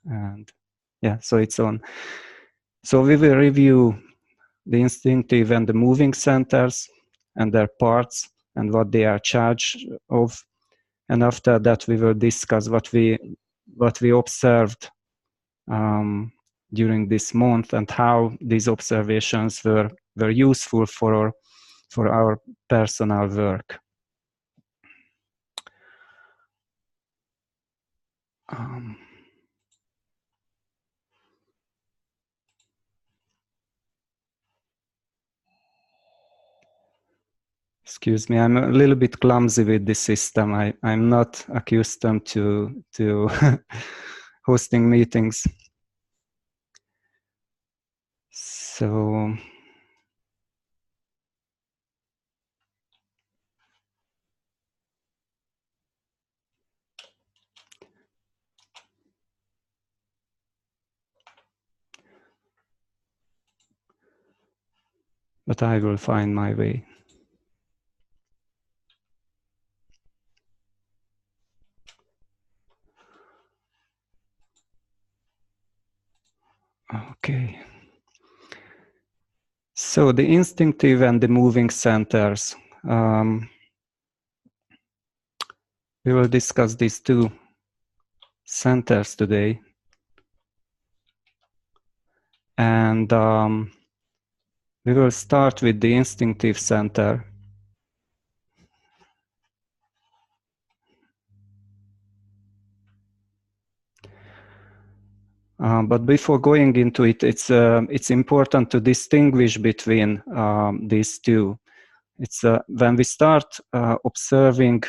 And yeah, so it's on. So we will review the instinctive and the moving centers and their parts and what they are charged of. And after that, we will discuss what we observed during this month and how these observations were useful for our personal work. Excuse me, I'm a little bit clumsy with this system. I'm not accustomed to hosting meetings. So but I will find my way. Okay. So the instinctive and the moving centers. We will discuss these two centers today. And we will start with the instinctive center. But before going into it, it's important to distinguish between these two. It's when we start observing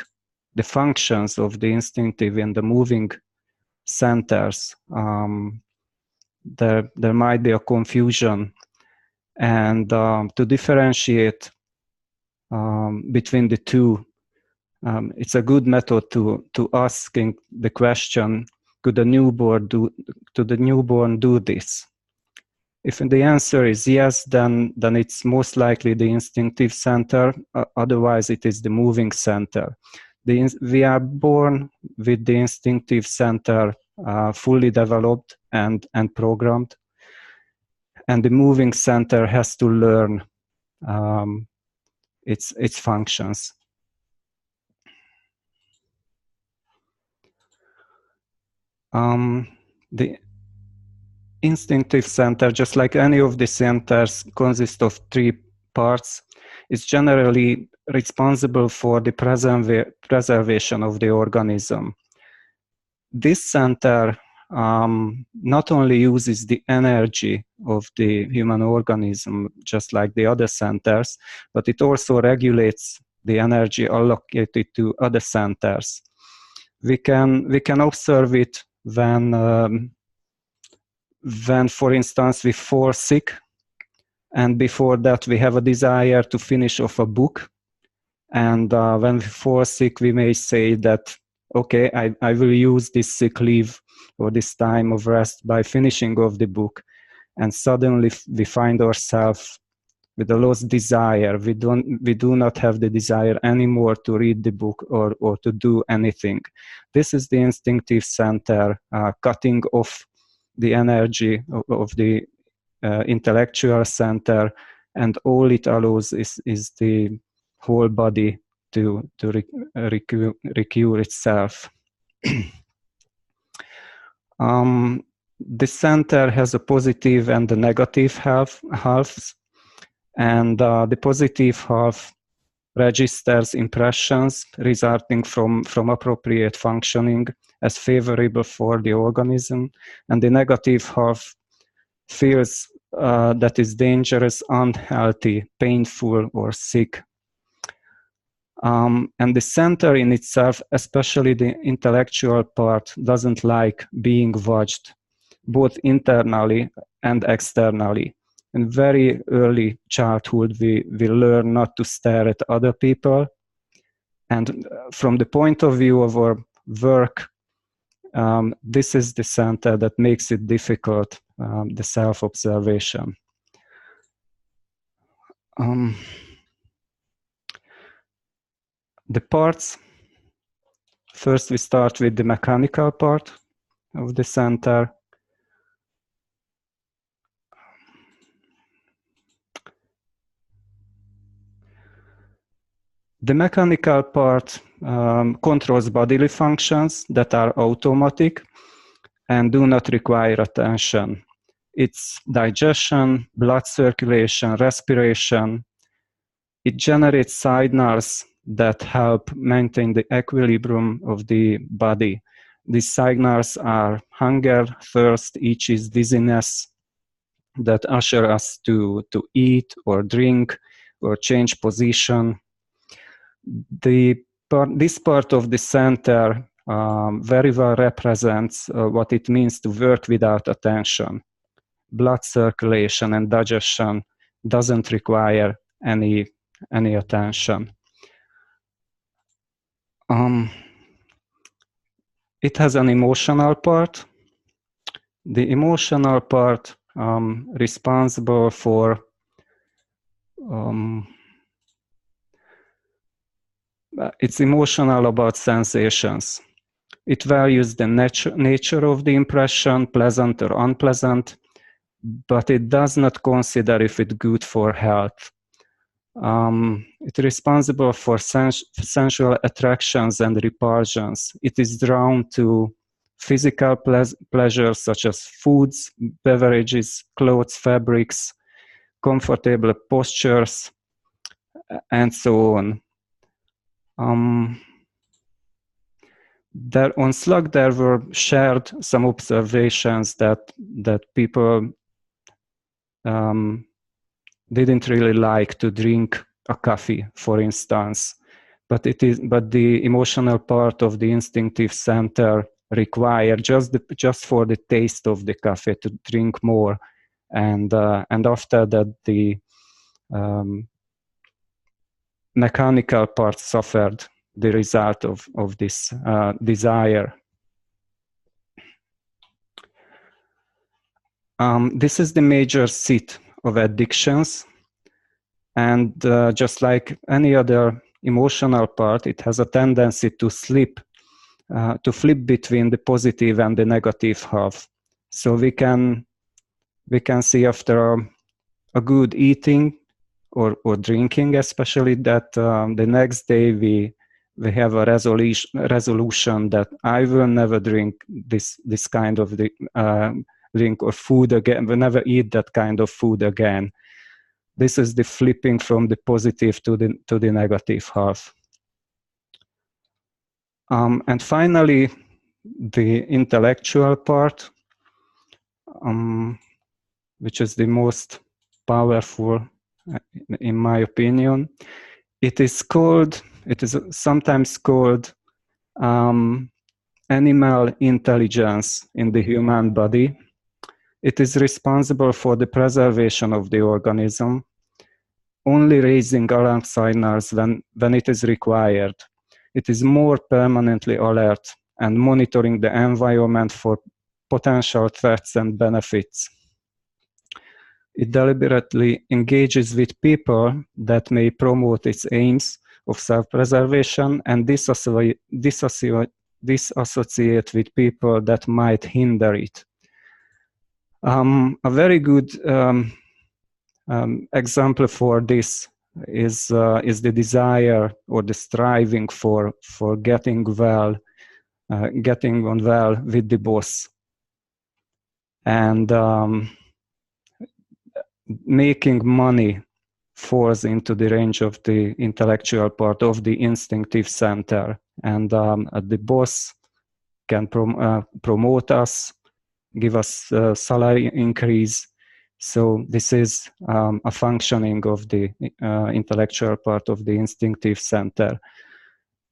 the functions of the instinctive and the moving centers, there might be a confusion, and to differentiate between the two, it's a good method to asking the question: could the newborn do this? If the answer is yes, then it's most likely the instinctive center. Otherwise, it is the moving center. We are born with the instinctive center fully developed and programmed, and the moving center has to learn its functions. The instinctive center, just like any of the centers, consists of three parts. It's generally responsible for the preservation of the organism. This center not only uses the energy of the human organism, just like the other centers, but it also regulates the energy allocated to other centers. We can observe it when, for instance, we fall sick, and before that we have a desire to finish off a book. And when we fall sick, we may say that, okay, I will use this sick leave or this time of rest by finishing off the book. And suddenly we find ourselves with a lost desire. We do not have the desire anymore to read the book or to do anything. This is the instinctive center cutting off the energy of the intellectual center, and all it allows is the whole body to recure itself. The center has a positive and a negative halves, and the positive half registers impressions resulting from appropriate functioning as favorable for the organism, and the negative half feels that is dangerous, unhealthy, painful, or sick. And the center in itself, especially the intellectual part, doesn't like being watched, both internally and externally. In very early childhood, we learn not to stare at other people. And from the point of view of our work, this is the center that makes it difficult, the self-observation. The parts, first we start with the mechanical part of the center. The mechanical part controls bodily functions that are automatic and do not require attention. It's digestion, blood circulation, respiration. It generates signals that help maintain the equilibrium of the body. These signals are hunger, thirst, itches, dizziness that usher us to eat or drink or change position. This part of the center very well represents what it means to work without attention. Blood circulation and digestion doesn't require any attention. It has an emotional part. The emotional part responsible for it's emotional about sensations. It values the nature of the impression, pleasant or unpleasant, but it does not consider if it's good for health. It's responsible for sensual attractions and repulsions. It is drawn to physical pleasures such as foods, beverages, clothes, fabrics, comfortable postures, and so on. On Slug, there were shared some observations that people didn't really like to drink a coffee, for instance, but the emotional part of the instinctive center require just for the taste of the coffee to drink more, and after that the mechanical part suffered the result of this desire. This is the major seat of addictions, and just like any other emotional part, it has a tendency to flip between the positive and the negative half. So we can see after a good eating or drinking, especially, that the next day we have a resolution that I will never drink this kind of drink or food again. Will never eat that kind of food again. This is the flipping from the positive to the negative half. And finally, the intellectual part, which is the most powerful, in my opinion. It is sometimes called animal intelligence in the human body. It is responsible for the preservation of the organism, only raising alarm signals when it is required. It is more permanently alert and monitoring the environment for potential threats and benefits. It deliberately engages with people that may promote its aims of self-preservation and disassociate with people that might hinder it. A very good example for this is the desire or the striving for getting on well with the boss, and making money falls into the range of the intellectual part of the instinctive center, and the boss can promote us, give us a salary increase. So this is a functioning of the intellectual part of the instinctive center.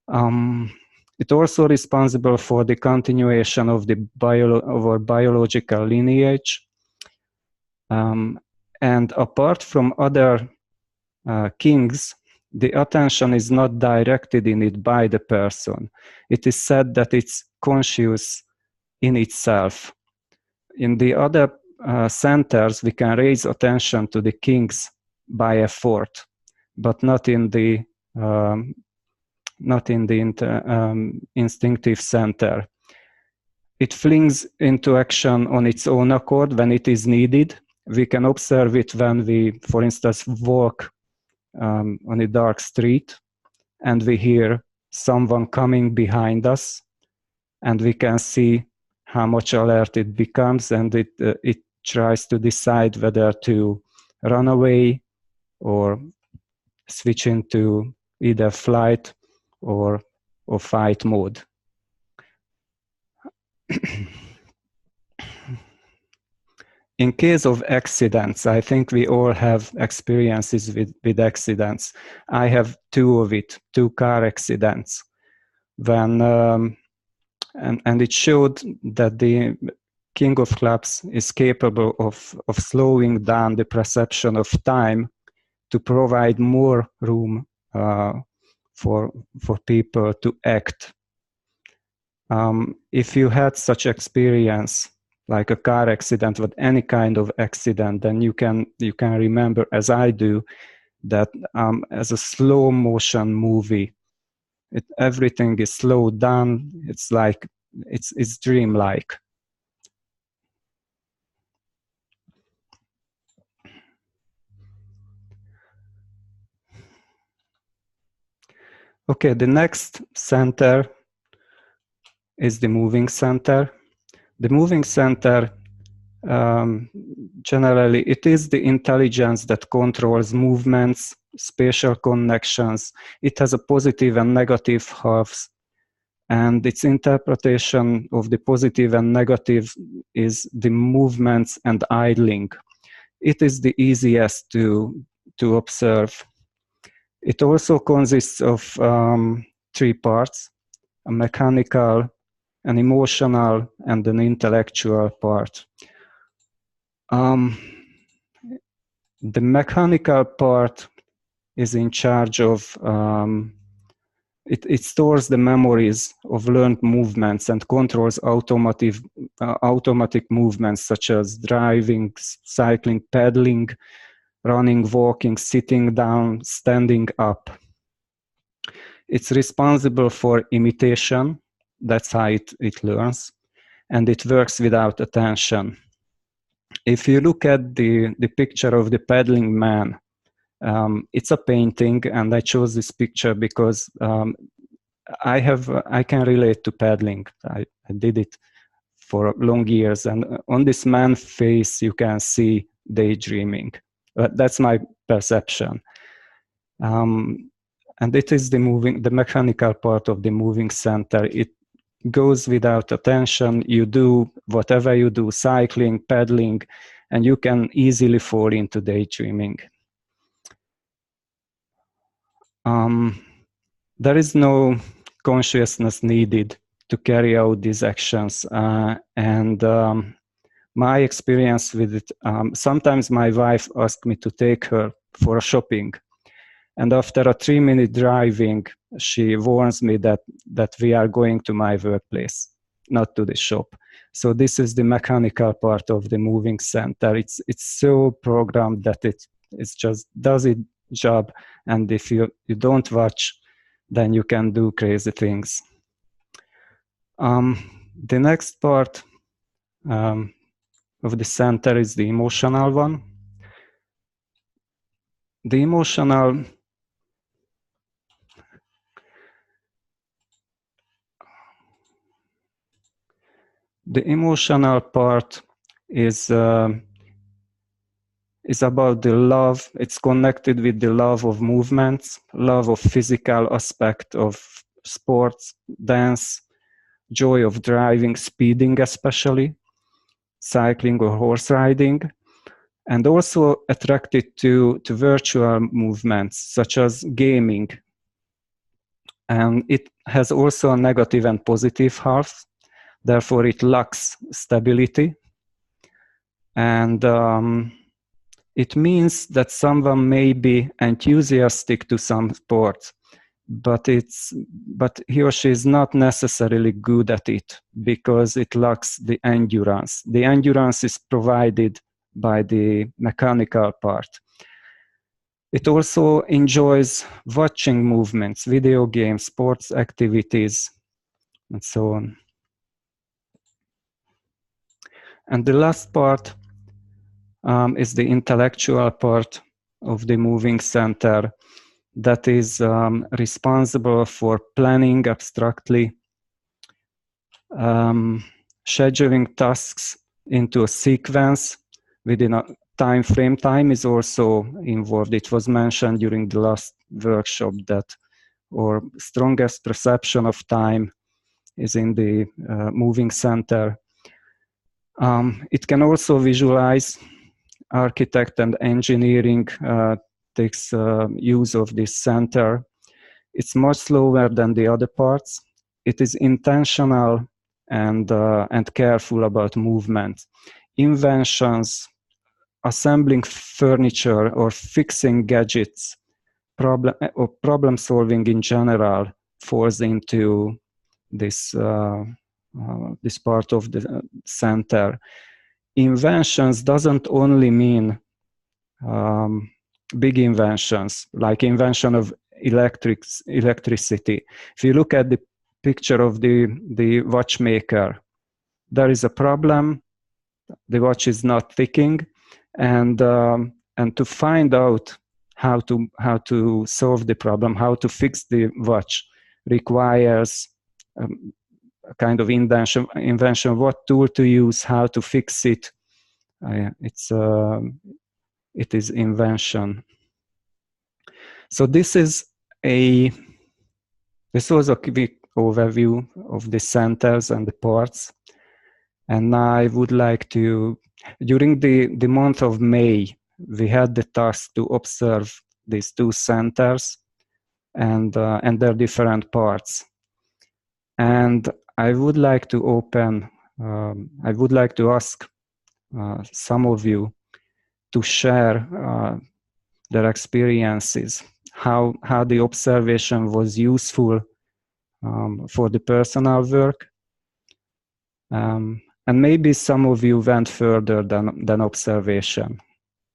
It's also responsible for the continuation of our biological lineage. And apart from other kings, the attention is not directed in it by the person. It is said that it's conscious in itself. In the other centers, we can raise attention to the kings by effort, but not in the instinctive center. It flings into action on its own accord when it is needed. We can observe it when we, for instance, walk on a dark street, and we hear someone coming behind us, and we can see how much alert it becomes, and it tries to decide whether to run away or switch into either flight or fight mode. In case of accidents, I think we all have experiences with accidents. I have two car accidents. When and it showed that the King of Clubs is capable of slowing down the perception of time to provide more room for people to act. If you had such experience, like a car accident or any kind of accident, then you can remember, as I do, that as a slow motion movie, everything is slowed down. It's like it's dreamlike. Okay, the next center is the moving center. The moving center, generally, it is the intelligence that controls movements, spatial connections. It has a positive and negative halves, and its interpretation of the positive and negative is the movements and idling. It is the easiest to observe. It also consists of 3 parts: a mechanical, an emotional, and an intellectual part. The mechanical part is in charge of, it stores the memories of learned movements and controls automatic movements such as driving, cycling, pedaling, running, walking, sitting down, standing up. It's responsible for imitation. That's how it learns, and it works without attention. If you look at the picture of the pedaling man, it's a painting, and I chose this picture because I can relate to pedaling. I did it for long years, and on this man's face you can see daydreaming. That's my perception. And it is the mechanical part of the moving center. It goes without attention. You do whatever you do, cycling, pedaling, and you can easily fall into daydreaming. There is no consciousness needed to carry out these actions. And my experience with it, sometimes my wife asked me to take her for shopping. And after a 3-minute driving, she warns me that we are going to my workplace, not to the shop. So this is the mechanical part of the moving center. It's so programmed that it just does its job. And if you don't watch, then you can do crazy things. The next part of the center is the emotional one. The emotional part is about the love. It's connected with the love of movements, love of physical aspect of sports, dance, joy of driving, speeding especially, cycling or horse riding, and also attracted to virtual movements such as gaming. And it has also a negative and positive half. Therefore, it lacks stability. And it means that someone may be enthusiastic to some sport, but he or she is not necessarily good at it because it lacks the endurance. The endurance is provided by the mechanical part. It also enjoys watching movements, video games, sports activities, and so on. And the last part is the intellectual part of the moving center. that is responsible for planning abstractly, scheduling tasks into a sequence within a time frame. Time is also involved. It was mentioned during the last workshop that our strongest perception of time is in the moving center. It can also visualize. Architect and engineering takes use of this center. It's much slower than the other parts. It is intentional and careful about movement. Inventions, assembling furniture or fixing gadgets, problem solving in general falls into this this part of the center. Inventions doesn't only mean big inventions, like invention of electricity. If you look at the picture of the watchmaker, there is a problem. The watch is not ticking, and to find out how to solve the problem, how to fix the watch, requires a kind of invention, what tool to use, how to fix it. It is invention. So this was a quick overview of the centers and the parts. And I would like to, during the month of May, we had the task to observe these two centers and their different parts. And I would like to I would like to ask some of you to share their experiences, how the observation was useful for the personal work. And maybe some of you went further than observation.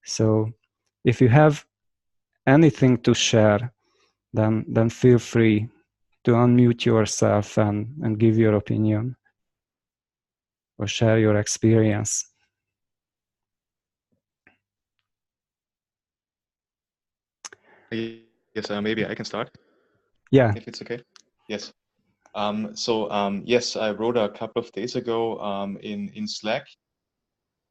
So if you have anything to share, then feel free to unmute yourself and give your opinion or share your experience. Yes, maybe I can start. Yeah. If it's okay. Yes. Yes, I wrote a couple of days ago in Slack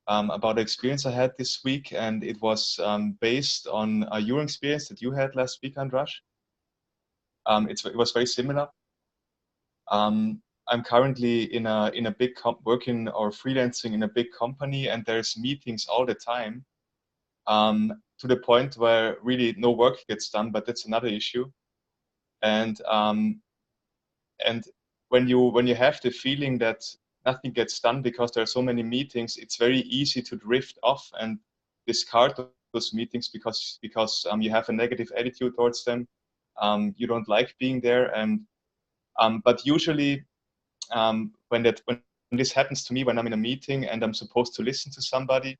about the experience I had this week, and it was based on your experience that you had last week, Andrash. It was very similar. I'm currently in a big working or freelancing in a big company, and there's meetings all the time, to the point where really no work gets done. But that's another issue. And when you have the feeling that nothing gets done because there are so many meetings, it's very easy to drift off and discard those meetings because you have a negative attitude towards them. You don't like being there, and but usually when this happens to me, when I'm in a meeting and I'm supposed to listen to somebody,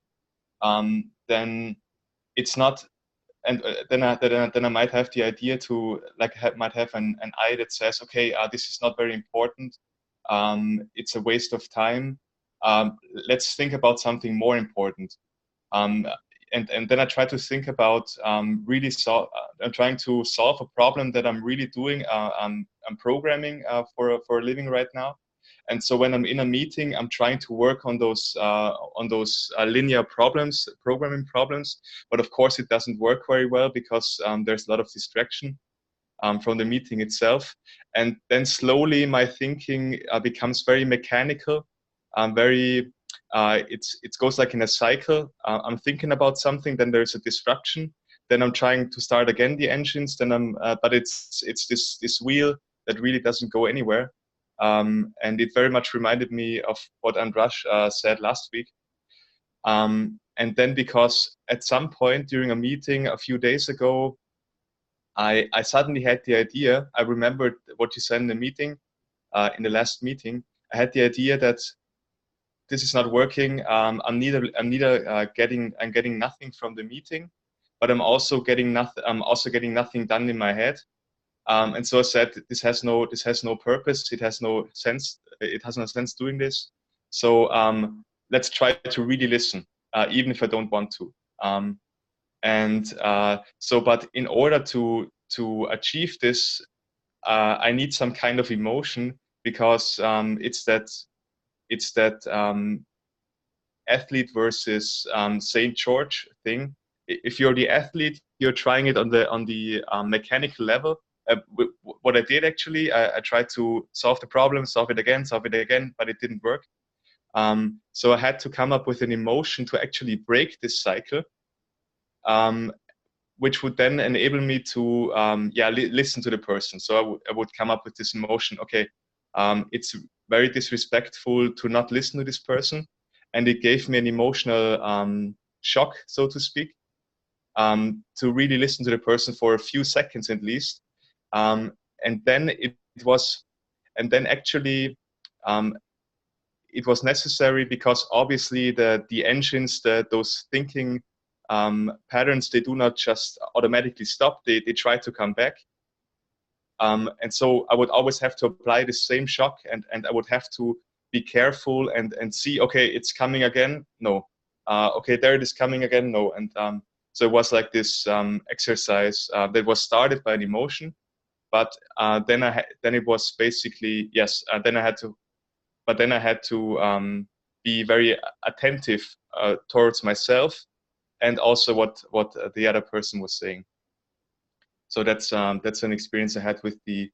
then it's not. And then I might have the idea to might have an eye that says, okay, this is not very important. It's a waste of time. Let's think about something more important. And then I try to think about I'm trying to solve a problem that I'm really doing. I'm programming for a living right now. And so when I'm in a meeting, I'm trying to work on those linear problems, programming problems. But of course, it doesn't work very well because there's a lot of distraction from the meeting itself. And then slowly my thinking becomes very mechanical, it goes like in a cycle. I'm thinking about something, then there's a disruption, then I'm trying to start again the engines, then but it's this wheel that really doesn't go anywhere. And it very much reminded me of what Andrash said last week. And then because at some point during a meeting a few days ago, I suddenly had the idea, I remembered what you said in the meeting, in the last meeting. I had the idea that this is not working. I'm getting nothing from the meeting, but I'm also getting nothing done in my head. And so I said, this has no purpose. It has no sense. It has no sense doing this. So let's try to really listen, even if I don't want to. But in order to to achieve this, I need some kind of emotion, because it's that athlete versus St. George thing. If you're the athlete, you're trying it on the mechanical level. What I did actually, I tried to solve the problem, solve it again, but it didn't work. So I had to come up with an emotion to actually break this cycle, which would then enable me to listen to the person. So I would come up with this emotion. Okay, it's very disrespectful to not listen to this person, and it gave me an emotional shock, so to speak, to really listen to the person for a few seconds at least, and then it was, and then actually. It was necessary, because obviously the engines, those thinking patterns, they do not just automatically stop. They try to come back. And so I would always have to apply the same shock, and I would have to be careful and see, okay, it's coming again. No. Okay, there it is coming again. No. And so it was like this exercise that was started by an emotion, but then it was basically, yes, then I had to, but then I had to be very attentive towards myself, and also what the other person was saying. So that's an experience I had with the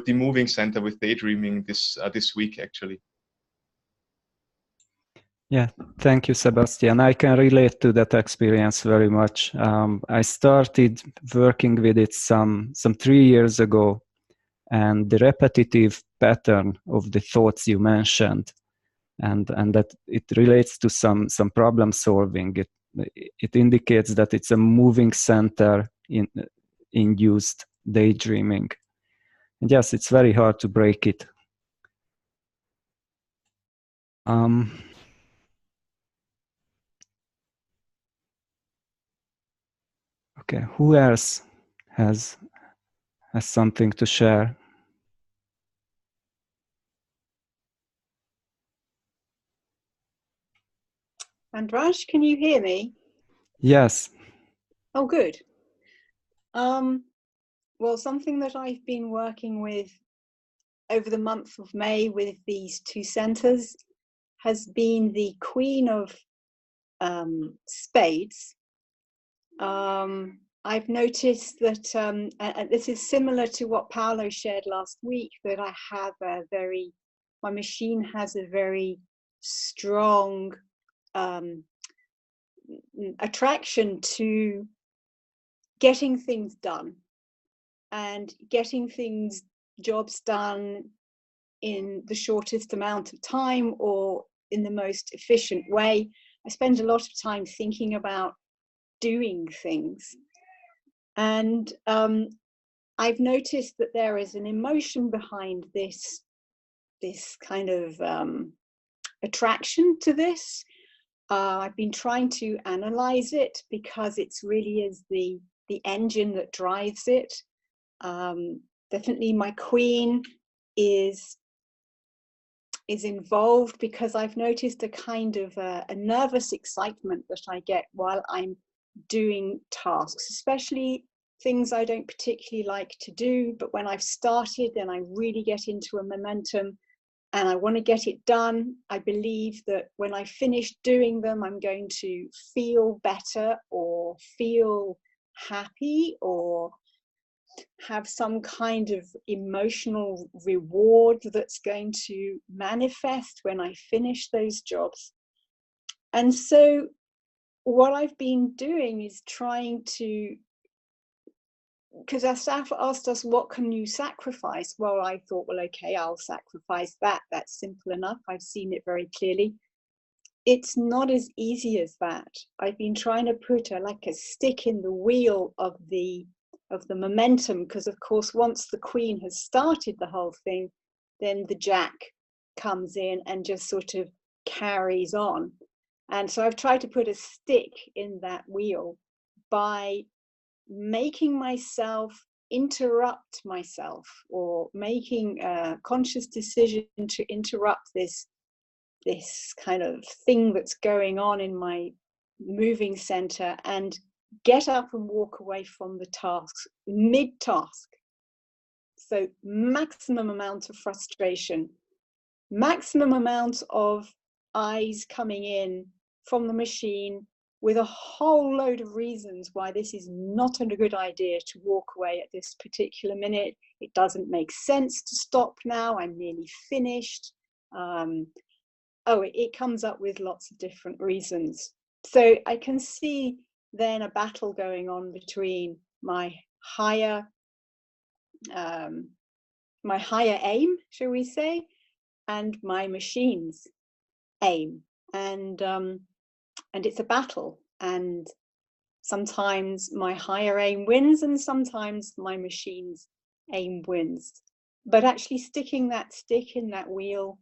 moving center, with daydreaming this week actually. Yeah, thank you, Sebastian. I can relate to that experience very much. I started working with it some 3 years ago, and the repetitive pattern of the thoughts you mentioned, and that it relates to some problem solving. It indicates that it's a moving center induced daydreaming. And yes, it's very hard to break it. Okay, who else has something to share? Andrash, can you hear me? Yes. Oh, good. Well, something that I've been working with over the month of May with these two centers has been the Queen of Spades. I've noticed that, and this is similar to what Paolo shared last week, that I have my machine has a very strong attraction to getting things done and getting jobs done in the shortest amount of time or in the most efficient way. I spend a lot of time thinking about doing things, and I've noticed that there is an emotion behind this kind of attraction to this. I've been trying to analyze it, because it's really is the engine that drives it. Definitely my queen is involved, because I've noticed a kind of a nervous excitement that I get while I'm doing tasks, especially things I don't particularly like to do, but when I've started, then I really get into a momentum and I want to get it done. I believe that when I finish doing them, I'm going to feel better or feel happy or have some kind of emotional reward that's going to manifest when I finish those jobs. And so what I've been doing is trying to, because our staff asked us, what can you sacrifice? Well, I thought, well, okay, I'll sacrifice that. That's simple enough. I've seen it very clearly. It's not as easy as that. I've been trying to put like a stick in the wheel of the momentum, because of course, once the queen has started the whole thing, then the jack comes in and just sort of carries on. And so I've tried to put a stick in that wheel by making myself interrupt myself, or making a conscious decision to interrupt this kind of thing that's going on in my moving center, and get up and walk away from the tasks mid-task. So maximum amount of frustration, maximum amount of eyes coming in from the machine with a whole load of reasons why this is not a good idea to walk away at this particular minute. It doesn't make sense to stop now. I'm nearly finished. It comes up with lots of different reasons. So I can see then a battle going on between my higher aim, shall we say, and my machine's aim, and it's a battle, and sometimes my higher aim wins and sometimes my machine's aim wins. But actually sticking that stick in that wheel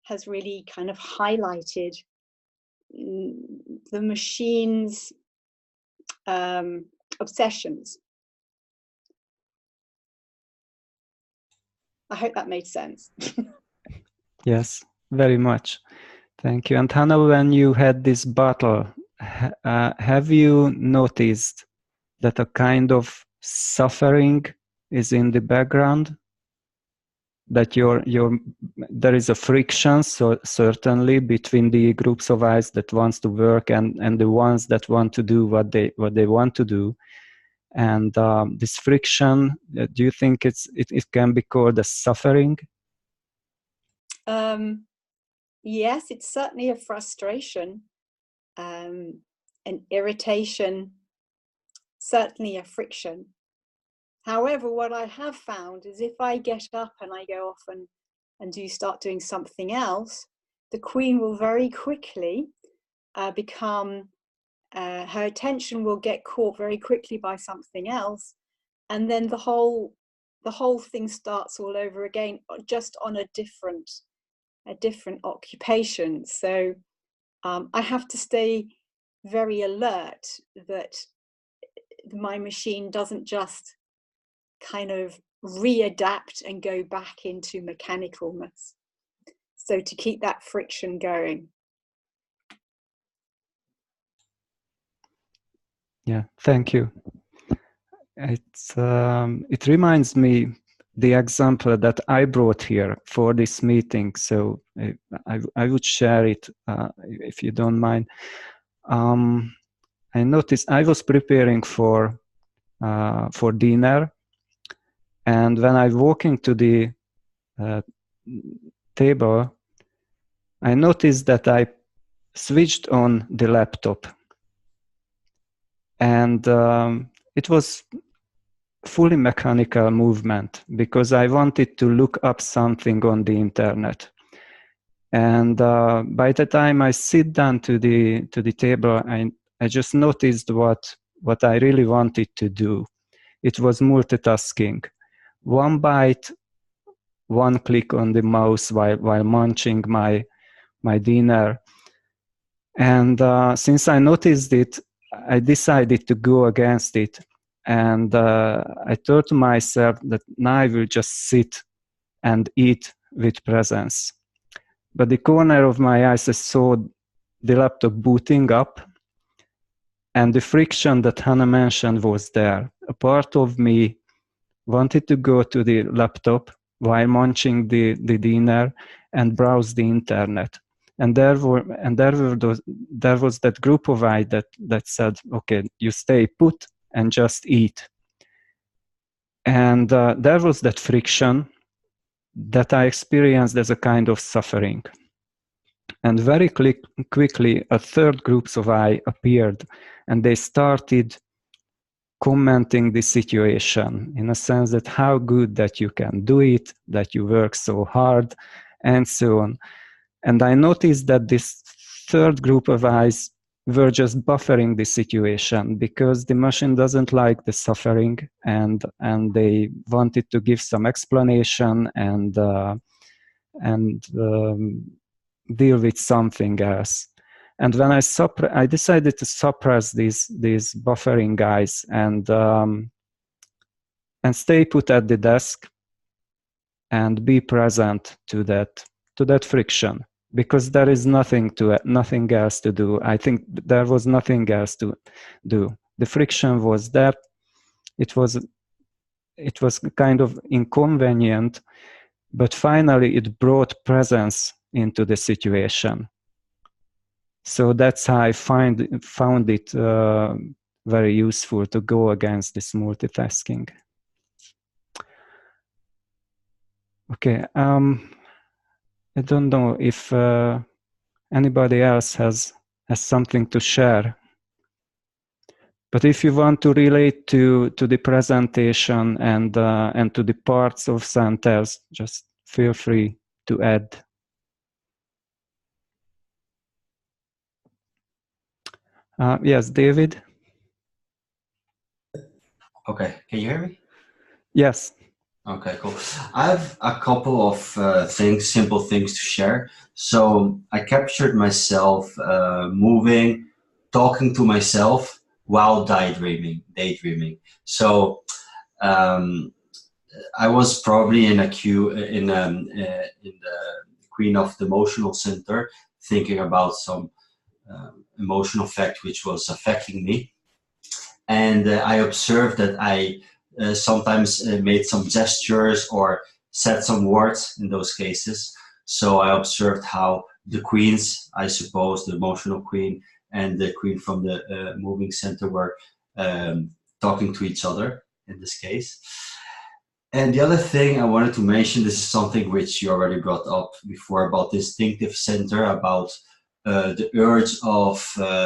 has really kind of highlighted the machine's obsessions. I hope that made sense. Yes, very much. Thank you. And Hannah, when you had this battle, have you noticed that a kind of suffering is in the background? That there is a friction, so certainly, between the groups of eyes that wants to work and the ones that want to do what they want to do. And this friction, do you think it can be called a suffering? Yes, it's certainly a frustration, an irritation, certainly a friction. However, what I have found is if I get up and I go off and start doing something else, the Queen will very quickly become, her attention will get caught very quickly by something else, and then the whole thing starts all over again, just on a different occupation. So I have to stay very alert that my machine doesn't just kind of readapt and go back into mechanicalness. So to keep that friction going. Yeah, thank you. It reminds me the example that I brought here for this meeting. So I would share it if you don't mind. I noticed I was preparing for dinner, and when I walking to the table, I noticed that I switched on the laptop, and it was fully mechanical movement because I wanted to look up something on the internet. And by the time I sit down to the table, I just noticed what I really wanted to do. It was multitasking. One bite, one click on the mouse while munching my dinner. And since I noticed it, I decided to go against it. And I thought to myself that now I will just sit and eat with presence. But the corner of my eyes, I saw the laptop booting up, and the friction that Hannah mentioned was there. A part of me wanted to go to the laptop while munching the dinner and browse the internet. And there was that group of eyes that said, okay, you stay put and just eat. And there was that friction that I experienced as a kind of suffering. And very quickly, a third group of eyes appeared, and they started commenting the situation in a sense that how good that you can do it, that you work so hard, and so on. And I noticed that this third group of eyes were just buffering the situation because the machine doesn't like the suffering, and they wanted to give some explanation and deal with something else. And when I decided to suppress these buffering guys and stay put at the desk and be present to that friction, because there is nothing else to do. I think there was nothing else to do. The friction was there. It was kind of inconvenient, but finally it brought presence into the situation. So that's how I found it very useful to go against this multitasking. Okay, I don't know if anybody else has something to share. But if you want to relate to the presentation and to the parts of centers, just feel free to add. Yes, David? Okay, can you hear me? Yes. Okay, cool. I have a couple of simple things to share. So I captured myself moving, talking to myself while daydreaming. So I was probably in a queue in the Queen of the Emotional Center, thinking about some emotional fact which was affecting me. And I observed that I sometimes made some gestures or said some words in those cases. So I observed how the queens, I suppose, the emotional queen and the queen from the moving center were talking to each other in this case. And the other thing I wanted to mention, this is something which you already brought up before about the instinctive center, about the urge of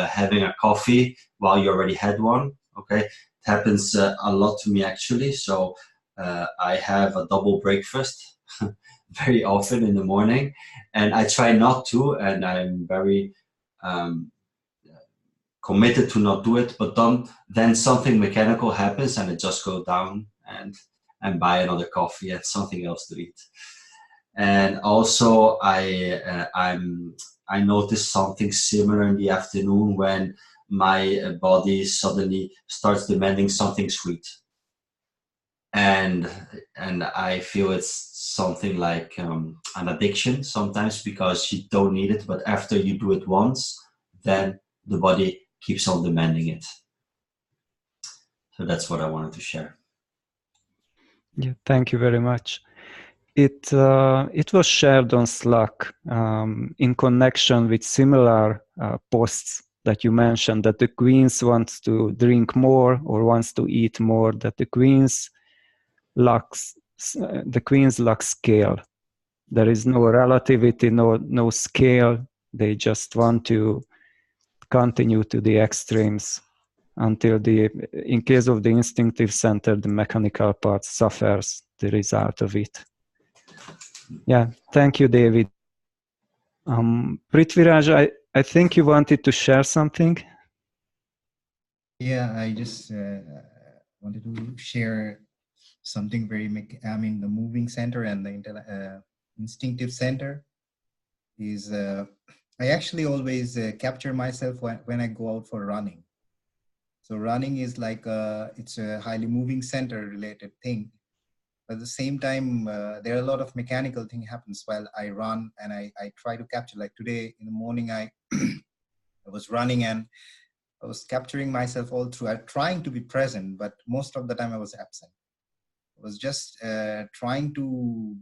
having a coffee while you already had one. Okay, it happens a lot to me actually. So I have a double breakfast very often in the morning, and I try not to, and I'm very committed to not do it. But then something mechanical happens, and I just go down and buy another coffee and something else to eat. And also I noticed something similar in the afternoon when my body suddenly starts demanding something sweet. And I feel it's something like an addiction sometimes, because you don't need it, but after you do it once, then the body keeps on demanding it. So that's what I wanted to share. Yeah, thank you very much. It was shared on Slack in connection with similar posts that you mentioned, that the queens wants to drink more or wants to eat more, that the queens lacks scale. There is no relativity, no scale. They just want to continue to the extremes until in case of the instinctive center, the mechanical part suffers the result of it. Yeah, thank you, David. Prithviraj, I think you wanted to share something. Yeah, I just wanted to share something very, the moving center and the instinctive center is, I actually always capture myself when I go out for running. So running is like, it's a highly moving center related thing. But at the same time, there are a lot of mechanical thing happens while I run, and I try to capture, like today in the morning, I was running and I was capturing myself all through. I'm trying to be present, but most of the time I was absent. I was just trying to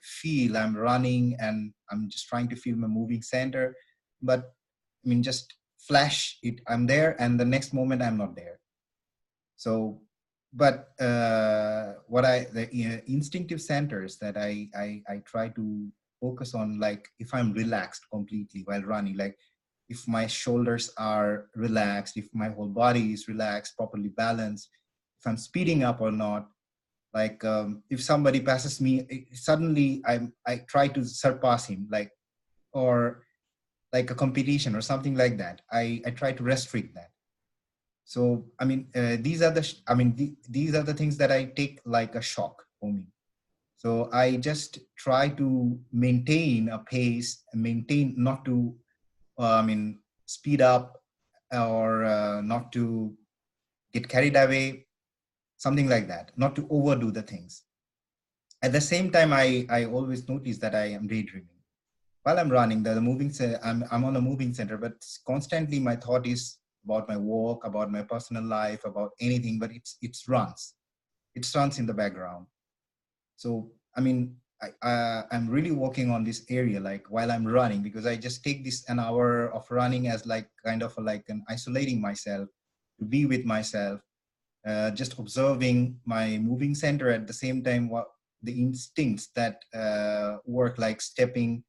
feel I'm running, and I'm just trying to feel my moving center. But just flash it, I'm there, and the next moment I'm not there. So, but the instinctive centers that I try to focus on, like if I'm relaxed completely while running, like if my shoulders are relaxed, if my whole body is relaxed, properly balanced, if I'm speeding up or not, like if somebody passes me, suddenly I try to surpass him, like, or like a competition or something like that. I try to restrict that. So these are these are the things that I take like a shock for me. So I just try to maintain a pace and maintain not to speed up, or not to get carried away, something like that, not to overdo the things. At the same time, I always notice that I am daydreaming while I'm running. I'm on a moving center, but constantly my thought is about my work, about my personal life, about anything, but it runs in the background. So I mean, I'm really working on this area, like while I'm running, because I just take this an hour of running as like kind of like an isolating myself, to be with myself, just observing my moving center, at the same time what the instincts that work, like stepping,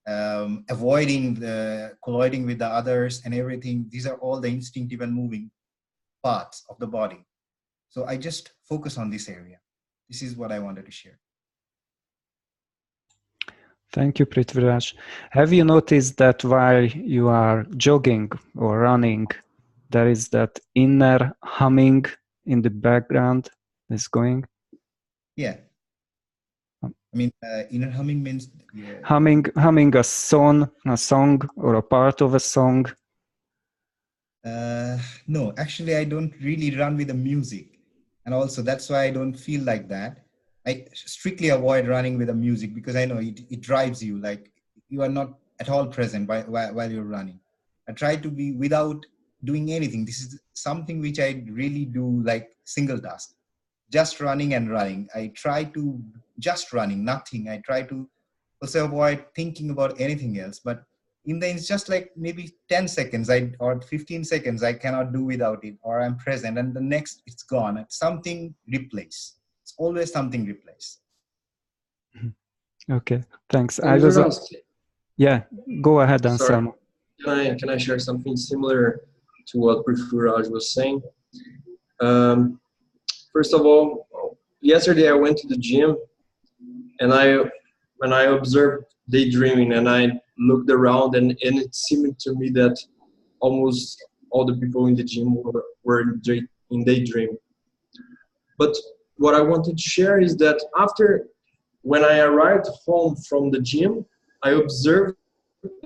avoiding the colliding with the others and everything. These are all the instinctive and moving parts of the body. So I just focus on this area. This is what I wanted to share. Thank you, Prithviraj. Have you noticed that while you are jogging or running, there is that inner humming in the background that's going? Yeah. I mean, inner humming means humming a song, or a part of a song. No, actually, I don't really run with the music, and also that's why I don't feel like that. I strictly avoid running with the music because I know it drives you, like you are not at all present while you're running. I try to be without doing anything. This is something which I really do, like single task, just running and running. I try to just running, nothing. I try to also avoid thinking about anything else. But in the, it's just like maybe 10 seconds or 15 seconds, I cannot do without it, or I'm present, and the next it's gone. Something replace. It's always something replace. Okay, thanks. I was yeah, go ahead, Anselmo. Can I share something similar to what Prithviraj was saying? First of all, yesterday I went to the gym, and when I observed daydreaming, and I looked around, and it seemed to me that almost all the people in the gym were in daydream. But what I wanted to share is that when I arrived home from the gym, I observed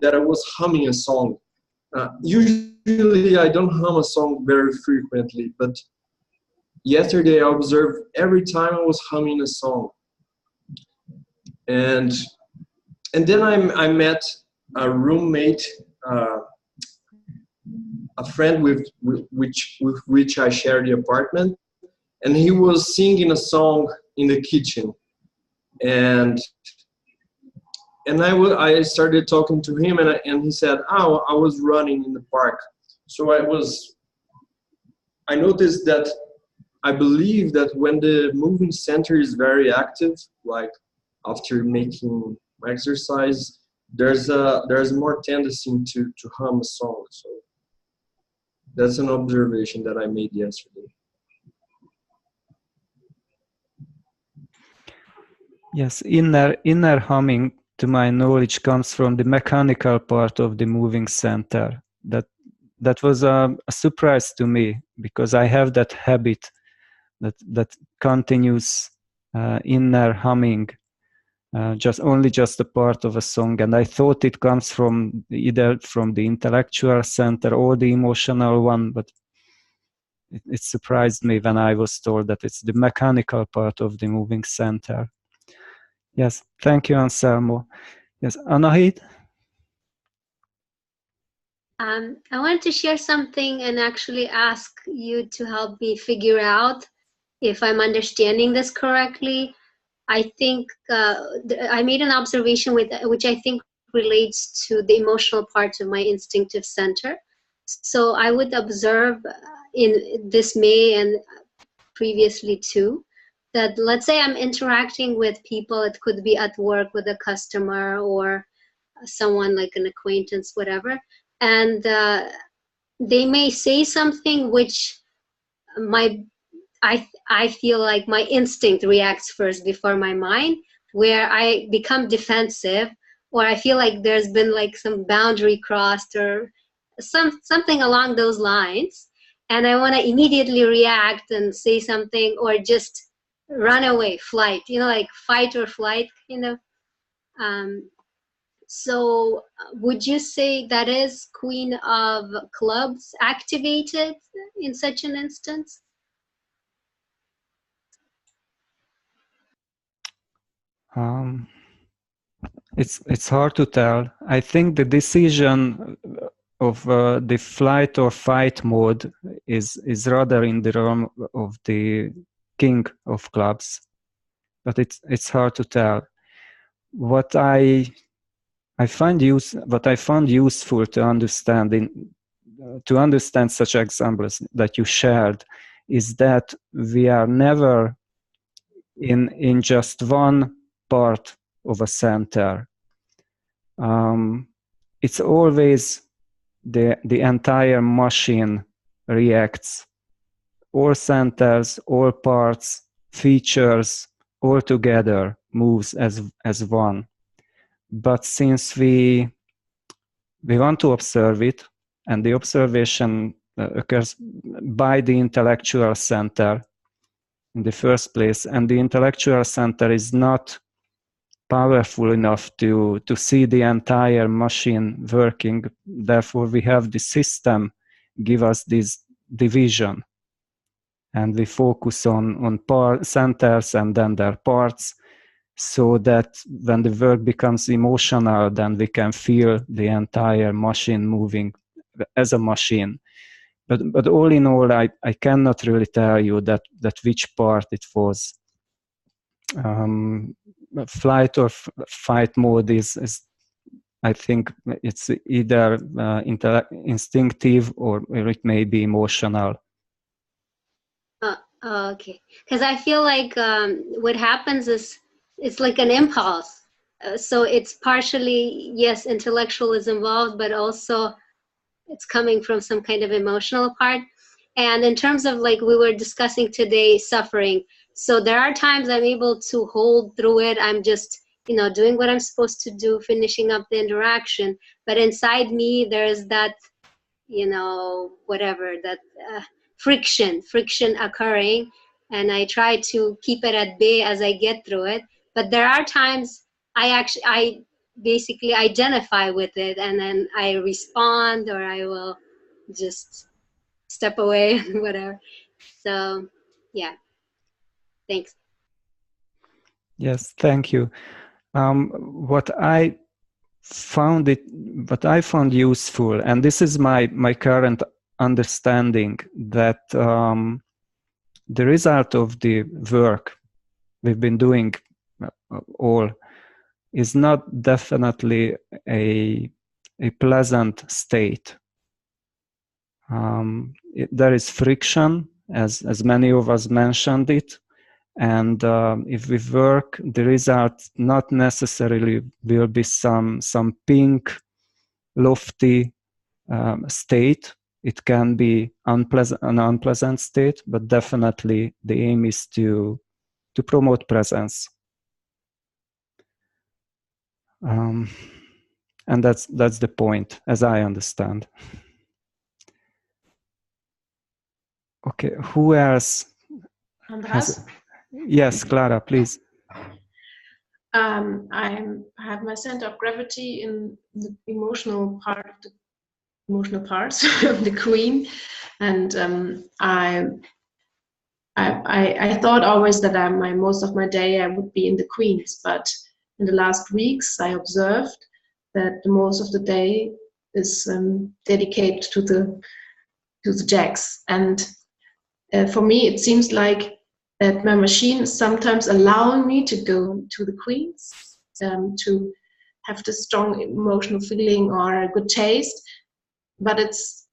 that I was humming a song. Usually I don't hum a song very frequently, but yesterday I observed every time I was humming a song. And then I met a roommate, a friend with which I shared the apartment, and he was singing a song in the kitchen. And I started talking to him, and he said, "Oh, I was running in the park." So I noticed that I believe that when the moving center is very active, like after making exercise, there's more tendency to hum a song. So that's an observation that I made yesterday. Yes, inner humming, to my knowledge, comes from the mechanical part of the moving center. That was a surprise to me, because I have that habit that continuous inner humming, just a part of a song, and I thought it comes from either from the intellectual center or the emotional one, but it surprised me when I was told that it's the mechanical part of the moving center. Yes, thank you, Anselmo. Yes, Anahit? I wanted to share something and actually ask you to help me figure out if I'm understanding this correctly. I think I made an observation which I think relates to the emotional parts of my instinctive center. So I would observe in this May and previously too, that let's say I'm interacting with people, it could be at work with a customer or someone like an acquaintance, whatever, and they may say something which I feel like my instinct reacts first before my mind, where I become defensive, or I feel like there's been like some boundary crossed or something along those lines, and I want to immediately react and say something, or just run away, flight, like fight or flight, So would you say that is Queen of Clubs activated in such an instance? It's hard to tell. I think the decision the flight or fight mode is rather in the realm of the king of clubs, but it's hard to tell. What I found useful to understand such examples that you shared is that we are never in just one part of a center. It's always the entire machine reacts. All centers, all parts, features, all together moves as one. But since we want to observe it, and the observation occurs by the intellectual center in the first place, and the intellectual center is not powerful enough to see the entire machine working. Therefore, we have the system give us this division, and we focus on centers and then their parts, so that when the work becomes emotional, then we can feel the entire machine moving as a machine. But all in all, I cannot really tell you that which part it was. Flight or fight mode is I think it's either instinctive or it may be emotional. Okay, because I feel like what happens is it's like an impulse. So it's partially, yes, intellectual is involved, but also it's coming from some kind of emotional part. And in terms of, like we were discussing today, suffering. So there are times I'm able to hold through it. I'm just, doing what I'm supposed to do, finishing up the interaction. But inside me, there's that, whatever, that friction occurring. And I try to keep it at bay as I get through it. But there are times I basically identify with it, and then I respond, or I will just step away, whatever. So, yeah. Thanks. Yes, thank you. What I found useful, and this is my current understanding, that the result of the work we've been doing all is not definitely a pleasant state. There is friction, as many of us mentioned it, and if we work, the result not necessarily will be some pink, lofty state. It can be an unpleasant state, but definitely the aim is to promote presence. And that's the point, as I understand. Okay, who else? Andras? Yes, Clara, please. I have my center of gravity in the emotional parts of the queen, and I thought always that most of my day I would be in the queens, but in the last weeks I observed that most of the day is dedicated to the jacks, and for me it seems like that my machine is sometimes allowing me to go to the queens, to have the strong emotional feeling or a good taste, but it's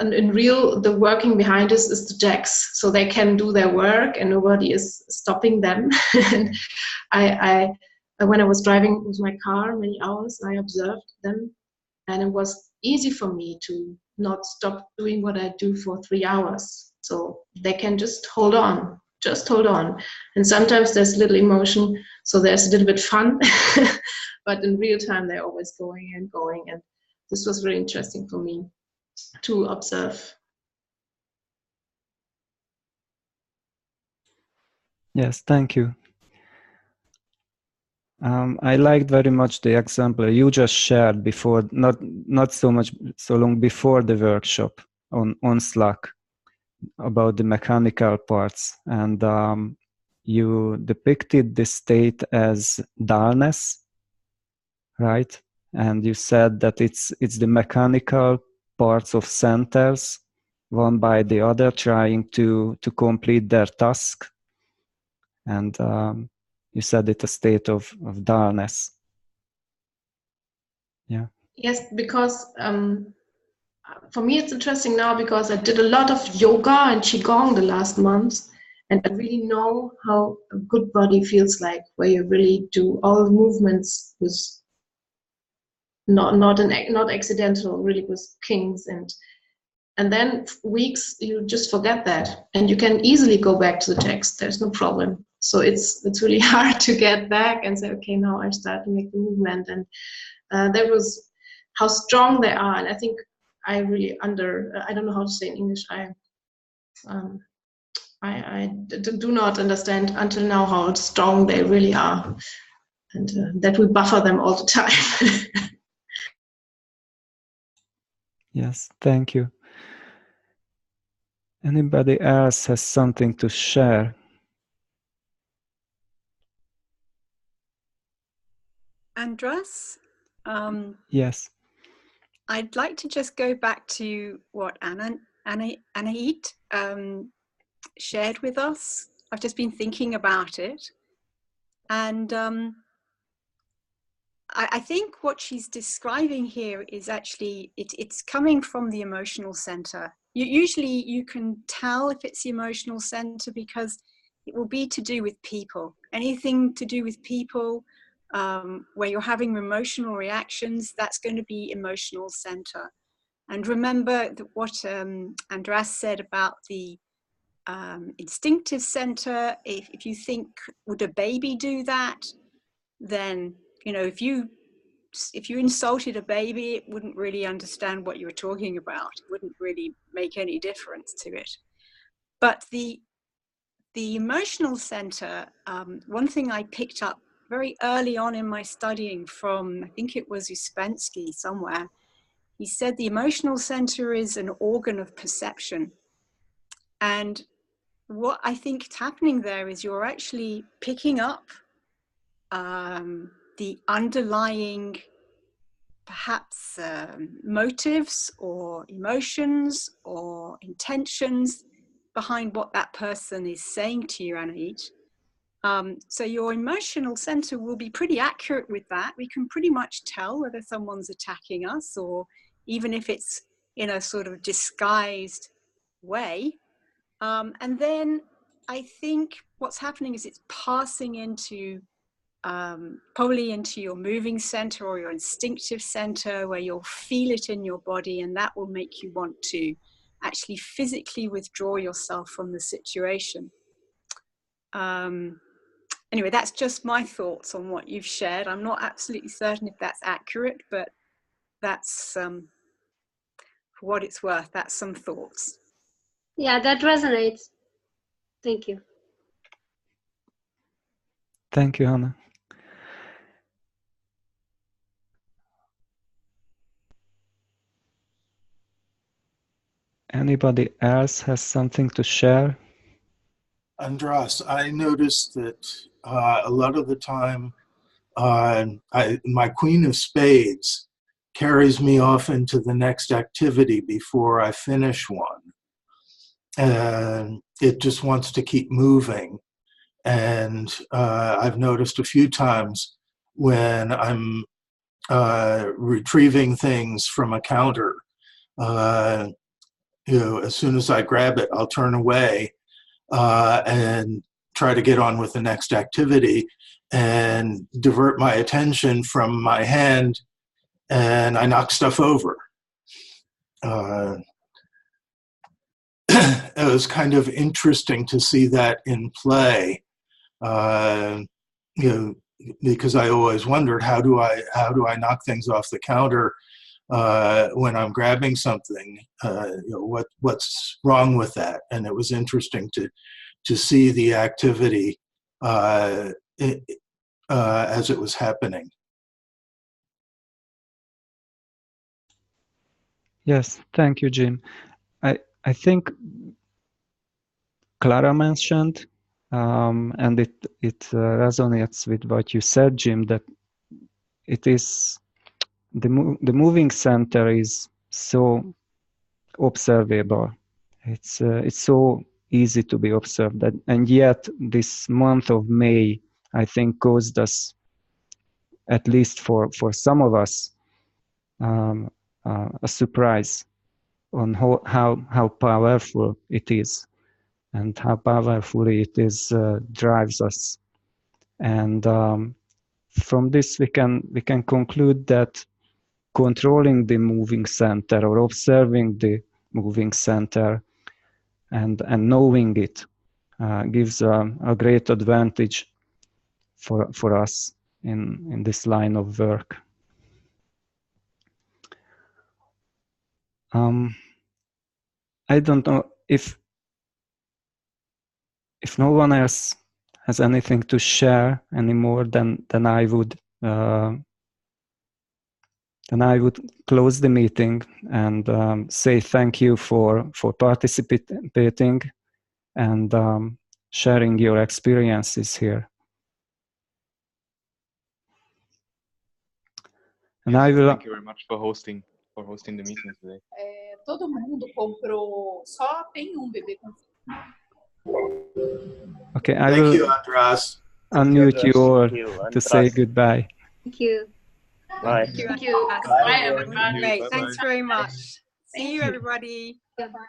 in real, the working behind this is the jacks, so they can do their work and nobody is stopping them. And I when I was driving with my car many hours, I observed them, and it was easy for me to not stop doing what I do for 3 hours. So they can just hold on. And sometimes there's little emotion, so there's a little bit fun, but in real time they're always going and going, and this was very interesting for me to observe. Yes, thank you. I liked very much the example you just shared before, not so long before the workshop on Slack, about the mechanical parts, and you depicted the state as dullness, right? And you said that it's the mechanical parts of centers, one by the other, trying to complete their task. And you said it's a state of dullness. Yeah. Yes, because for me it's interesting now because I did a lot of yoga and qigong the last months, and I really know how a good body feels like, where you really do all the movements with not accidental, really with kings, and then weeks you just forget that, and you can easily go back to the text. There's no problem. So it's really hard to get back and say, okay, now I start to make the movement, and there was how strong they are, and I think I really I don't know how to say in English. I do not understand until now how strong they really are, and that we buffer them all the time. Yes, thank you. Anybody else has something to share? Andras? Yes. I'd like to just go back to what Anahit shared with us. I've just been thinking about it. And I think what she's describing here is actually, it's coming from the emotional center. Usually you can tell if it's the emotional center because it will be to do with people. Anything to do with people, where you're having emotional reactions, that's going to be emotional center. And remember that what Andras said about the instinctive center, if you think, would a baby do that? Then, you know, if you insulted a baby, it wouldn't really understand what you were talking about. It wouldn't really make any difference to it. But the emotional center, one thing I picked up very early on in my studying from, I think it was Uspensky somewhere, he said the emotional center is an organ of perception. And what I think is happening there is you're actually picking up the underlying perhaps motives or emotions or intentions behind what that person is saying to you, Anahit. So your emotional center will be pretty accurate with that. We can pretty much tell whether someone's attacking us, or even if it's in a sort of disguised way. And then I think what's happening is it's passing into probably into your moving center or your instinctive center, where you'll feel it in your body, and that will make you want to actually physically withdraw yourself from the situation. Anyway, that's just my thoughts on what you've shared. I'm not absolutely certain if that's accurate, but that's, for what it's worth, that's some thoughts. Yeah, that resonates. Thank you. Thank you, Hannah. Anybody else has something to share? Andras, I noticed that a lot of the time, my Queen of Spades carries me off into the next activity before I finish one. And it just wants to keep moving. And I've noticed a few times when I'm retrieving things from a counter, as soon as I grab it, I'll turn away and try to get on with the next activity and divert my attention from my hand, and I knock stuff over. It was kind of interesting to see that in play, because I always wondered, how do I knock things off the counter when I'm grabbing something? What's wrong with that? And it was interesting to see the activity as it was happening. Yes, thank you, Jim. I think Clara mentioned, and it resonates with what you said, Jim, that it is the moving center is so observable. It's so easy to be observed, and yet this month of May, I think, caused us, at least for some of us, a surprise on how powerful it is, and how powerfully it is drives us. And from this we can conclude that controlling the moving center, or observing the moving center, and knowing it gives a great advantage for us in this line of work. I don't know if no one else has anything to share anymore, then I would close the meeting and say thank you for participating and sharing your experiences here. And I will. Thank you very much for hosting the meeting today. Todo mundo comprou, só tem bebê com. Okay, I Thank will you, Andras. unmute you all to say goodbye. Thank you. Bye. Thank you. Bye, everybody. Great. Thanks very much. See you, everybody. Goodbye.